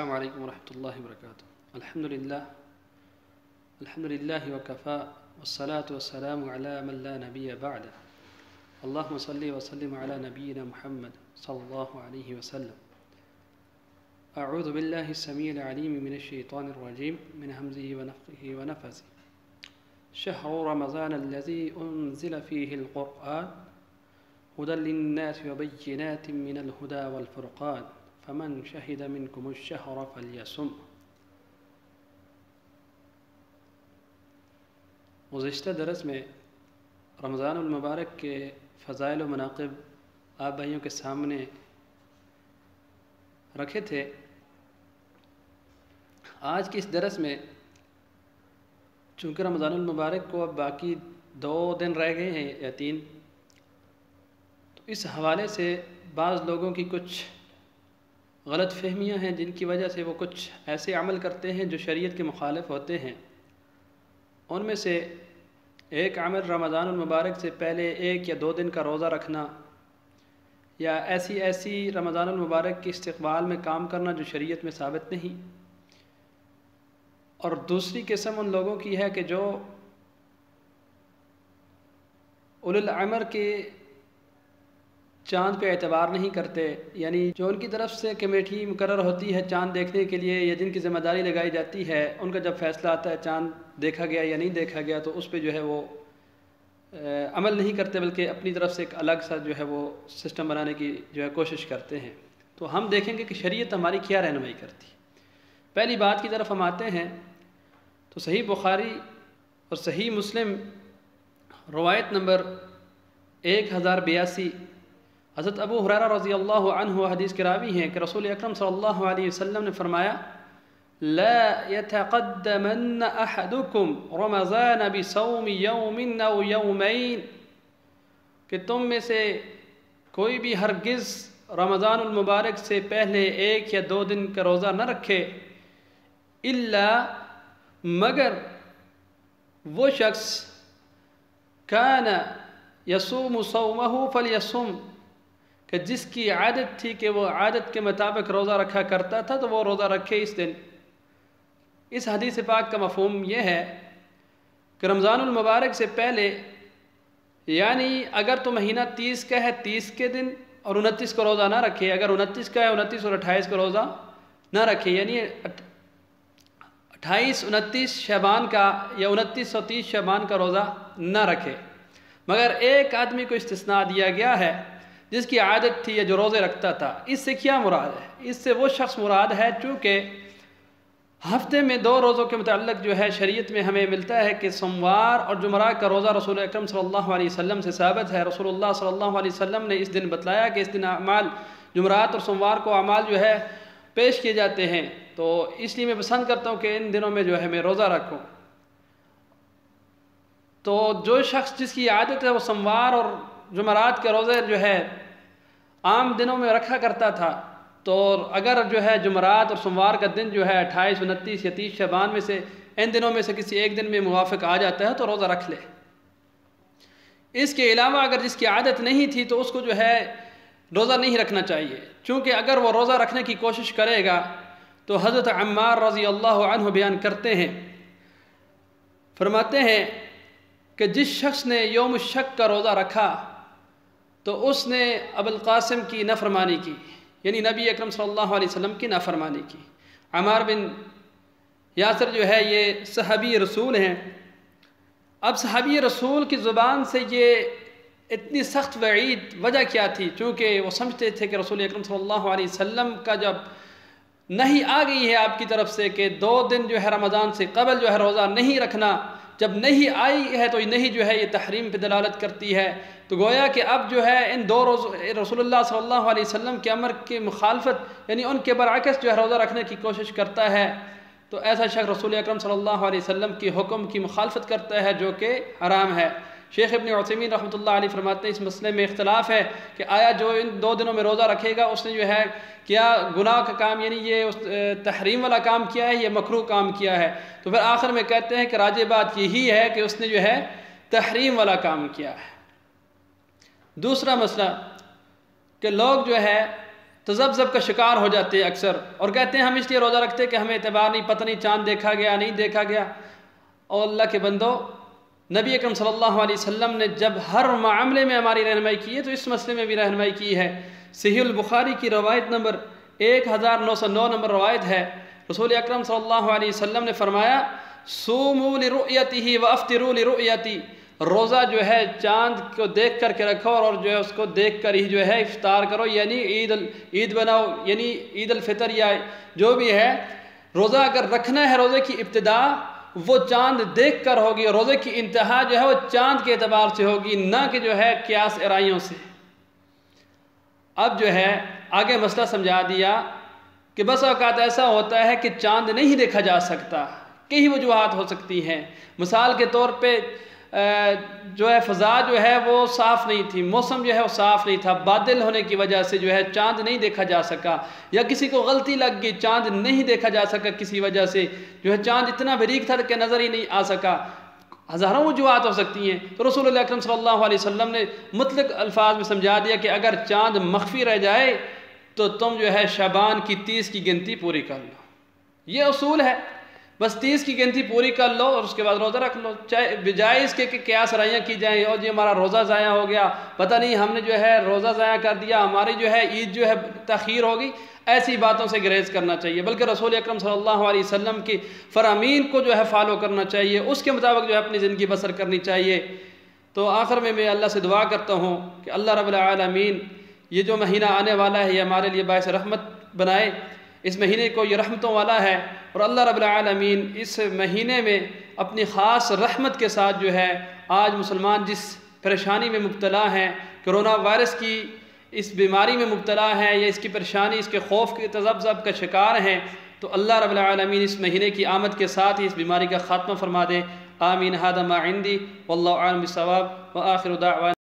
السلام علیکم ورحمۃ اللہ وبرکاتہ۔ الحمد للہ وکفا والصلاة والسلام علی من لا نبی بعد۔ اللہم صلی وسلم علی نبینا محمد صلی اللہ علیہ وسلم۔ اعوذ باللہ السمیع العلیم من الشیطان الرجیم من حمزہ ونفخہ ونفثہ۔ شہر رمضان الذی انزل فیہ القرآن هدى للناس وبينات من الهدى والفرقان فمن شهد منكم الشهر فليصم۔ گزشتہ درس میں رمضان المبارک کے فضائل و مناقب آپ بھائیوں کے سامنے رکھے تھے۔ آج کے اس درس میں چونکہ رمضان المبارک کو اب باقی 2 دن رہ گئے ہیں یا 3، تو اس حوالے سے بعض لوگوں کی کچھ غلط فہمیاں ہیں جن کی وجہ سے وہ کچھ ایسے عمل کرتے ہیں جو شریعت کے مخالف ہوتے ہیں۔ ان میں سے ایک عمل رمضان المبارک سے پہلے 1 یا 2 دن کا روزہ رکھنا، یا ایسی رمضان المبارک کے استقبال میں کام کرنا جو شریعت میں ثابت نہیں۔ اور دوسری قسم ان لوگوں کی ہے کہ جو اولو الامر کے چاند پہ اعتبار نہیں کرتے، یعنی جو ان کی طرف سے کمیٹی مقرر ہوتی ہے چاند دیکھنے کے لیے یا جن کی ذمہ داری لگائی جاتی ہے، ان کا جب فیصلہ آتا ہے چاند دیکھا گیا یا نہیں دیکھا گیا تو اس پہ جو ہے وہ عمل نہیں کرتے، بلکہ اپنی طرف سے ایک الگ سا جو ہے وہ سسٹم بنانے کی جو ہے کوشش کرتے ہیں۔ تو ہم دیکھیں گے کہ شریعت ہماری کیا رہنمائی کرتی ہے۔ پہلی بات کی طرف ہم آتے ہیں تو صحیح بخاری اور صحیح مسلم روایت نمبر 1082، حضرت ابو ہریرہ رضی اللہ عنہ حدیث کے راوی ہیں کہ رسول اکرم صلی اللہ علیہ وسلم نے فرمایا: لا يتقدمن احدكم رمضان بصوم يوم او يومين، کہ تم میں سے کوئی بھی ہرگز رمضان المبارک سے پہلے 1 یا 2 دن کا روزہ نہ رکھے، الا مگر وہ شخص کان یصوم صومہ فلیصم، کہ جس کی عادت تھی کہ وہ عادت کے مطابق روزہ رکھا کرتا تھا تو وہ روزہ رکھے اس دن۔ اس حدیث پاک کا مفہوم یہ ہے کہ رمضان المبارک سے پہلے، یعنی اگر تو مہینہ 30 کا ہے 30 کے دن اور 29 کو روزہ نہ رکھے، اگر 29 کا ہے 29 اور 28 کو روزہ نہ رکھے، یعنی 28 29 شعبان کا یا 29 اور 30 شعبان کا روزہ نہ رکھے۔ مگر ایک آدمی کو استثناء دیا گیا ہے جس کی عادت تھی یا جو روزے رکھتا تھا۔ اس سے کیا مراد ہے؟ اس سے وہ شخص مراد ہے چونکہ ہفتے میں 2 روزوں کے متعلق جو ہے شریعت میں ہمیں ملتا ہے کہ سوموار اور جمعرات کا روزہ رسول اکرم صلی اللہ علیہ وسلم سے ثابت ہے۔ رسول اللہ صلی اللہ علیہ وسلم نے اس دن بتلایا کہ اس دن اعمال جمعرات اور سوموار کو اعمال جو ہے پیش کیے جاتے ہیں، تو اس لیے میں پسند کرتا ہوں کہ ان دنوں میں جو ہے میں روزہ رکھوں۔ تو جو شخص جس کی عادت ہے وہ سوموار اور جمعرات کے روزے جو ہے عام دنوں میں رکھا کرتا تھا، تو اگر جو ہے جمعرات اور سوموار کا دن جو ہے 28 29 یا 30 شعبان میں سے ان دنوں میں سے کسی ایک دن میں موافق آ جاتا ہے تو روزہ رکھ لے۔ اس کے علاوہ اگر جس کی عادت نہیں تھی تو اس کو جو ہے روزہ نہیں رکھنا چاہیے، چونکہ اگر وہ روزہ رکھنے کی کوشش کرے گا تو حضرت عمار رضی اللہ عنہ بیان کرتے ہیں، فرماتے ہیں کہ جس شخص نے یوم الشک کا روزہ رکھا تو اس نے ابوالقاسم کی نافرمانی کی، یعنی نبی اکرم صلی اللہ علیہ وسلم کی نافرمانی کی۔ عمار بن یاسر جو ہے یہ صحابی رسول ہیں۔ اب صحابی رسول کی زبان سے یہ اتنی سخت وعید وجہ کیا تھی؟ چونکہ وہ سمجھتے تھے کہ رسول اکرم صلی اللہ علیہ وسلم کا جب نہیں آ گئی ہے آپ کی طرف سے کہ 2 دن جو ہے رمضان سے قبل جو ہے روزہ نہیں رکھنا، جب نہیں آئی ہے تو نہیں جو ہے یہ تحریم پہ دلالت کرتی ہے، تو گویا کہ اب جو ہے ان 2 روز رسول اللہ صلی اللہ علیہ وسلم کے امر کی مخالفت، یعنی ان کے برعکس جو ہے روزہ رکھنے کی کوشش کرتا ہے، تو ایسا شخص رسول اکرم صلی اللہ علیہ وسلم کی حکم کی مخالفت کرتا ہے جو کہ حرام ہے۔ شیخ ابن عثیمین رحمۃ اللہ علیہ فرماتے ہیں اس مسئلے میں اختلاف ہے کہ آیا جو ان 2 دنوں میں روزہ رکھے گا اس نے جو ہے کیا گناہ کا کام، یعنی یہ تحریم والا کام کیا ہے یا مکروہ کام کیا ہے؟ تو پھر آخر میں کہتے ہیں کہ راجح بات یہی ہے کہ اس نے جو ہے تحریم والا کام کیا ہے۔ دوسرا مسئلہ کہ لوگ جو ہے تذبذب کا شکار ہو جاتے ہیں اکثر، اور کہتے ہیں ہم اس لیے روزہ رکھتے کہ ہمیں اعتبار نہیں، پتہ نہیں چاند دیکھا گیا نہیں دیکھا گیا۔ اور اللہ کے بندو، نبی اکرم صلی اللہ علیہ وسلم نے جب ہر معاملے میں ہماری رہنمائی کی ہے تو اس مسئلے میں بھی رہنمائی کی ہے۔ صحیح البخاری کی روایت نمبر 1909 نمبر روایت ہے، رسول اکرم صلی اللہ علیہ وسلم نے فرمایا صوموا لرؤیتہ وافطروا لرؤیتہ، روزہ جو ہے چاند کو دیکھ کر کے رکھو اور جو ہے اس کو دیکھ کر ہی جو ہے افطار کرو، یعنی عید بناؤ، یعنی عید الفطر یا جو بھی ہے، روزہ اگر رکھنا ہے روزے کی ابتدا وہ چاند دیکھ کر ہوگی، اور روزے کی انتہا جو ہے وہ چاند کے اعتبار سے ہوگی، نہ کہ جو ہے قیاس ارائیوں سے۔ اب جو ہے آگے مسئلہ سمجھا دیا کہ بس اوقات ایسا ہوتا ہے کہ چاند نہیں دیکھا جا سکتا، کئی وجوہات ہو سکتی ہیں۔ مثال کے طور پہ جو ہے فضا جو ہے وہ صاف نہیں تھی، موسم جو ہے وہ صاف نہیں تھا، بادل ہونے کی وجہ سے جو ہے چاند نہیں دیکھا جا سکا، یا کسی کو غلطی لگ گئی چاند نہیں دیکھا جا سکا کسی وجہ سے، جو ہے چاند اتنا باریک تھا کہ نظر ہی نہیں آ سکا، ہزاروں وجوہات ہو سکتی ہیں۔ تو رسول اللہ اکرم صلی اللہ علیہ وسلم نے مطلق الفاظ میں سمجھا دیا کہ اگر چاند مخفی رہ جائے تو تم جو ہے شعبان کی 30 کی گنتی پوری کر لو، یہ اصول ہے، بس 30 کی گنتی پوری کر لو اور اس کے بعد روزہ رکھ لو، چاہے بجائے اس کے کہ قیاس رائیاں کی جائیں اور جی ہمارا روزہ ضائع ہو گیا، پتہ نہیں ہم نے جو ہے روزہ ضائع کر دیا، ہماری جو ہے عید جو ہے تاخیر ہو گئی، ایسی باتوں سے گریز کرنا چاہیے، بلکہ رسول اکرم صلی اللہ علیہ وسلم کی فرامین کو جو ہے فالو کرنا چاہیے، اس کے مطابق جو ہے اپنی زندگی بسر کرنی چاہیے۔ تو آخر میں اللہ سے دعا کرتا ہوں کہ اللہ رب العالمین یہ جو مہینہ آنے والا ہے یہ ہمارے لیے باعث رحمت بنائے، اس مہینے کو یہ رحمتوں والا ہے، اور اللہ رب العالمین اس مہینے میں اپنی خاص رحمت کے ساتھ جو ہے آج مسلمان جس پریشانی میں مبتلا ہیں، کرونا وائرس کی اس بیماری میں مبتلا ہیں، یا اس کی پریشانی، اس کے خوف کے تذبذب کا شکار ہیں، تو اللہ رب العالمین اس مہینے کی آمد کے ساتھ ہی اس بیماری کا خاتمہ فرما دے۔ آمین۔ ھذا ما عندی واللہ اعلم بالصواب وآخر دعوانا